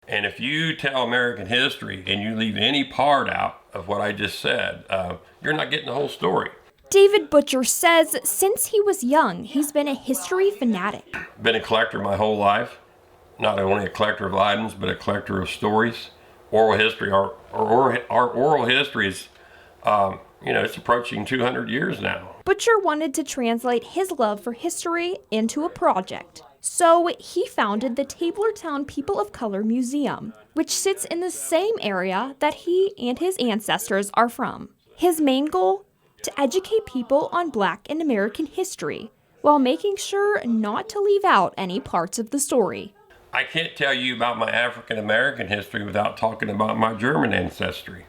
And if you tell American history and you leave any part out of what I just said, you're not getting the whole story. David Butcher says since he was young, he's been a history fanatic. Been a collector my whole life. Not only a collector of items, but a collector of stories. Oral history, our oral history is, it's approaching 200 years now. Butcher wanted to translate his love for history into a project. So he founded the Tablertown People of Color Museum, which sits in the same area that he and his ancestors are from. His main goal? To educate people on Black and American history, while making sure not to leave out any parts of the story. I can't tell you about my African American history without talking about my German ancestry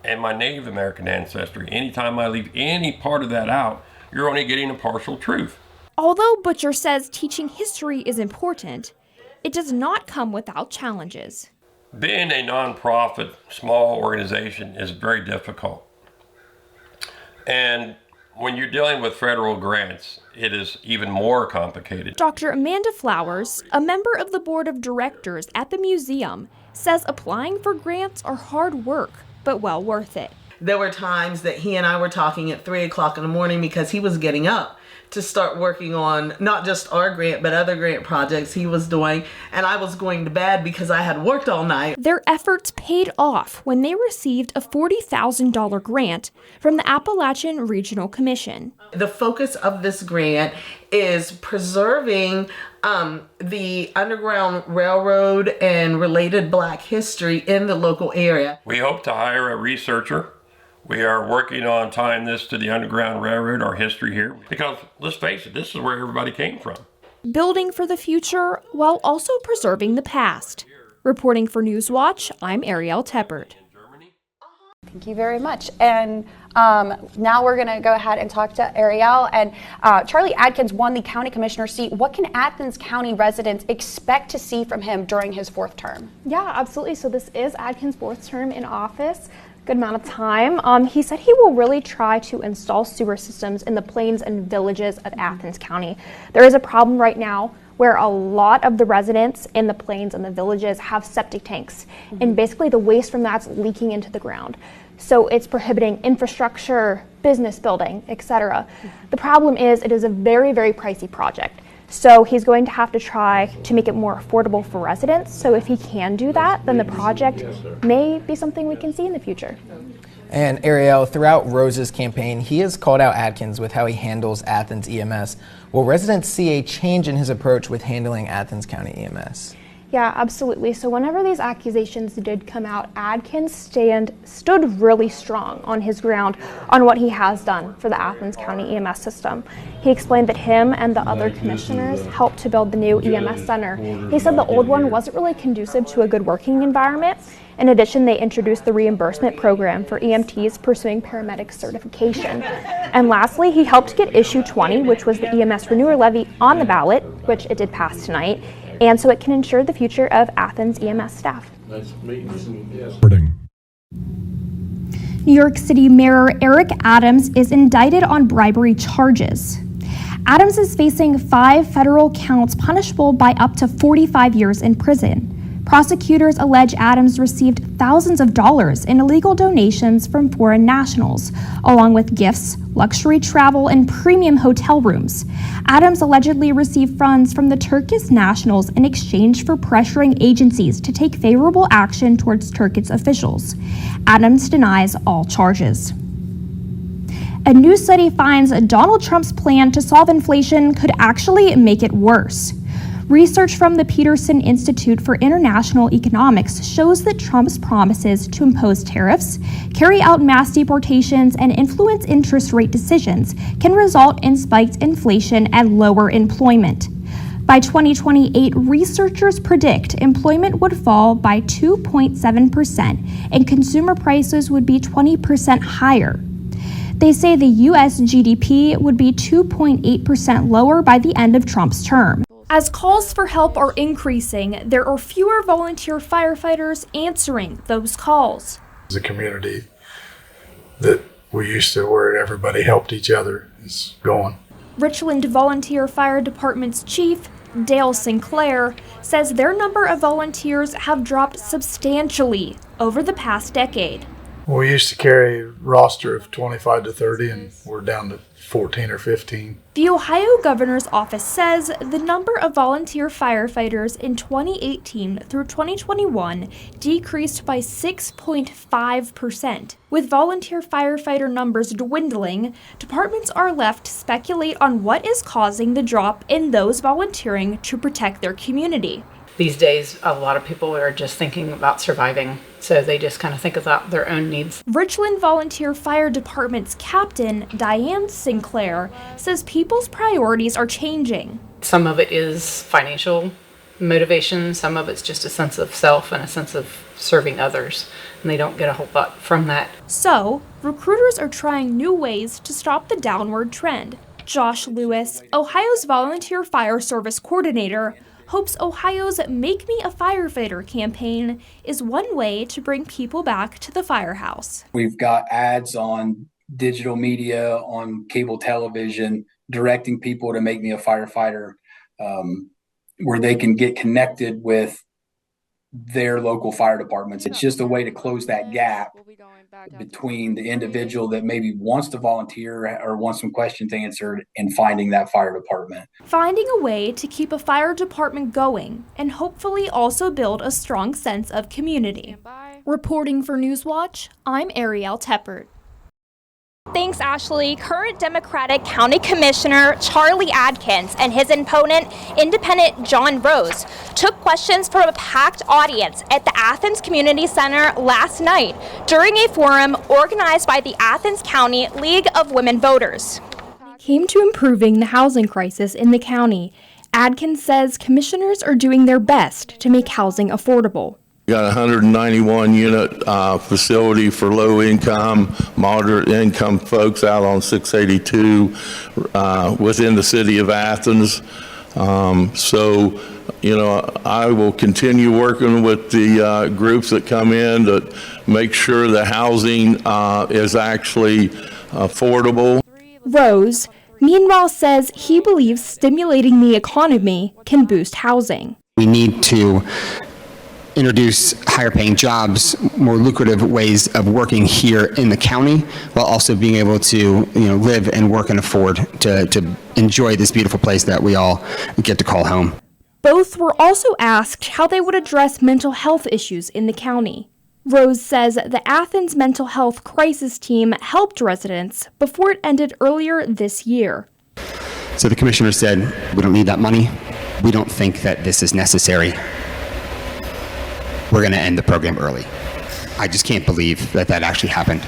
and my Native American ancestry. Anytime I leave any part of that out, you're only getting a partial truth. Although Butcher says teaching history is important, it does not come without challenges. Being a nonprofit, small organization is very difficult. And when you're dealing with federal grants, it is even more complicated. Dr. Amanda Flowers, a member of the board of directors at the museum, says applying for grants are hard work, but well worth it. There were times that he and I were talking at 3 o'clock in the morning because he was getting up to start working on not just our grant, but other grant projects he was doing. And I was going to bed because I had worked all night. Their efforts paid off when they received a $40,000 grant from the Appalachian Regional Commission. The focus of this grant is preserving the Underground Railroad and related Black history in the local area. We hope to hire a researcher. We are working on tying this to the Underground Railroad, our history here, because let's face it, this is where everybody came from. Building for the future while also preserving the past. Reporting for Newswatch, I'm Arielle Teppert. Thank you very much. And now we're going to go ahead and talk to Arielle. And Charlie Adkins won the county commissioner seat. What can Athens County residents expect to see from him during his fourth term? Yeah, absolutely. So this is Adkins' fourth term in office. Good amount of time. He said he will really try to install sewer systems in the plains and villages of Athens County. There is a problem right now where a lot of the residents in the plains and the villages have septic tanks, and basically the waste from that's leaking into the ground. So it's prohibiting infrastructure, business building, etc. The problem is it is a very, very pricey project. So he's going to have to try to make it more affordable for residents. So if he can do that, then the project may be something we can see in the future. And Arielle, throughout Rose's campaign, he has called out Adkins with how he handles Athens EMS. Will residents see a change in his approach with handling Athens County EMS? Yeah, absolutely. So whenever these accusations did come out, Adkins stood really strong on his ground on what he has done for the Athens County EMS system. He explained that him and the other commissioners helped to build the new EMS center. He said the old one wasn't really conducive to a good working environment. In addition, they introduced the reimbursement program for EMTs pursuing paramedic certification. And lastly, he helped get issue 20, which was the EMS renewal levy, on the ballot, which it did pass tonight, and so it can ensure the future of Athens EMS staff. Nice meeting you. Yes. New York City Mayor Eric Adams is indicted on bribery charges. Adams is facing 5 federal counts punishable by up to 45 years in prison. Prosecutors allege Adams received thousands of dollars in illegal donations from foreign nationals, along with gifts, luxury travel, and premium hotel rooms. Adams allegedly received funds from the Turkish nationals in exchange for pressuring agencies to take favorable action towards Turkish officials. Adams denies all charges. A new study finds Donald Trump's plan to solve inflation could actually make it worse. Research from the Peterson Institute for International Economics shows that Trump's promises to impose tariffs, carry out mass deportations, and influence interest rate decisions can result in spiked inflation and lower employment. By 2028, researchers predict employment would fall by 2.7% and consumer prices would be 20% higher. They say the U.S. GDP would be 2.8% lower by the end of Trump's term. As calls for help are increasing, there are fewer volunteer firefighters answering those calls. The community that we used to, where everybody helped each other, is gone. Richland Volunteer Fire Department's chief, Dale Sinclair, says their number of volunteers have dropped substantially over the past decade. We used to carry a roster of 25 to 30, and we're down to 14 or 15. The Ohio Governor's Office says the number of volunteer firefighters in 2018 through 2021 decreased by 6.5%. With volunteer firefighter numbers dwindling, departments are left to speculate on what is causing the drop in those volunteering to protect their community. These days, a lot of people are just thinking about surviving, so they just kind of think about their own needs. Richland Volunteer Fire Department's captain, Diane Sinclair, says people's priorities are changing. Some of it is financial motivation, some of it's just a sense of self and a sense of serving others, and they don't get a whole lot from that. So, recruiters are trying new ways to stop the downward trend. Josh Lewis, Ohio's Volunteer Fire Service Coordinator, hopes Ohio's Make Me a Firefighter campaign is one way to bring people back to the firehouse. We've got ads on digital media, on cable television, directing people to Make Me a Firefighter, where they can get connected with their local fire departments. It's just a way to close that gap between the individual that maybe wants to volunteer or wants some questions answered and finding that fire department. Finding a way to keep a fire department going and hopefully also build a strong sense of community. Reporting for Newswatch, I'm Arielle Teppert. Thanks, Ashley. Current Democratic County Commissioner Charlie Adkins and his opponent, Independent John Rose, took questions from a packed audience at the Athens Community Center last night during a forum organized by the Athens County League of Women Voters. Came to improving the housing crisis in the county. Adkins says commissioners are doing their best to make housing affordable. We got a 191 unit facility for low income, moderate income folks out on 682 within the city of Athens. So, you know, I will continue working with the groups that come in to make sure the housing is actually affordable. Rose, meanwhile, says he believes stimulating the economy can boost housing. We need to introduce higher paying jobs, more lucrative ways of working here in the county, while also being able to, live and work and afford to enjoy this beautiful place that we all get to call home. Both were also asked how they would address mental health issues in the county. Rose says the Athens Mental Health Crisis Team helped residents before it ended earlier this year. So the commissioner said, we don't need that money. We don't think that this is necessary. We're going to end the program early. I just can't believe that actually happened.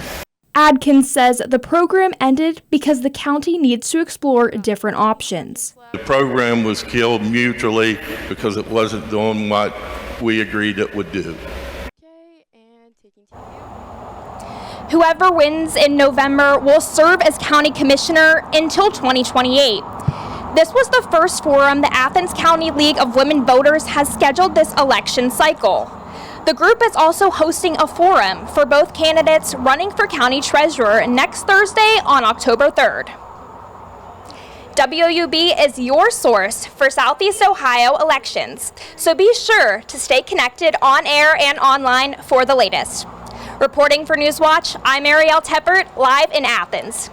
Adkins says the program ended because the county needs to explore different options. The program was killed mutually because it wasn't doing what we agreed it would do. Whoever wins in November will serve as county commissioner until 2028. This was the first forum the Athens County League of Women Voters has scheduled this election cycle. The group is also hosting a forum for both candidates running for county treasurer next Thursday on October 3rd. WUB is your source for Southeast Ohio elections, so be sure to stay connected on air and online for the latest. Reporting for Newswatch, I'm Arielle Teppert, live in Athens.